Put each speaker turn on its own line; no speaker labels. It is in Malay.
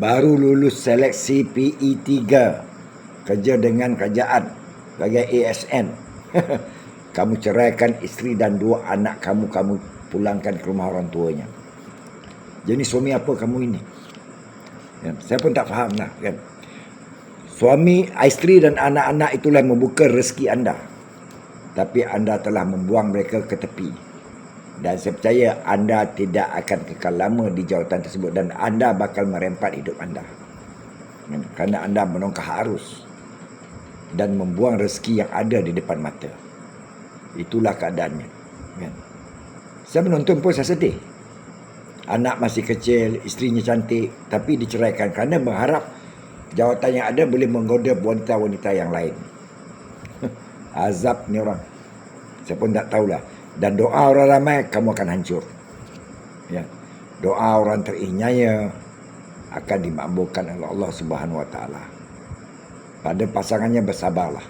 baru lulus seleksi PE3, kerja dengan kerajaan sebagai ASN. Kamu ceraikan isteri dan 2 anak kamu pulangkan ke rumah orang tuanya. Jadi suami apa kamu ini? Ya, saya pun tak faham lah kan. Suami, isteri dan anak-anak itulah membuka rezeki anda, tapi anda telah membuang mereka ke tepi. Dan saya percaya anda tidak akan kekal lama di jawatan tersebut, dan anda bakal merempat hidup anda. Kerana anda menongkah arus dan membuang rezeki yang ada di depan mata. Itulah keadaannya. Saya menonton pun saya sedih. Anak masih kecil, isterinya cantik, tapi diceraikan kerana berharap jawatan yang ada boleh menggoda wanita-wanita yang lain. Azab ni orang. Saya pun tak tahulah. Dan doa orang ramai, kamu akan hancur. Ya. Doa orang terinyaya akan dimakbulkan oleh Allah Subhanahu Wa Taala. Pada pasangannya bersabarlah.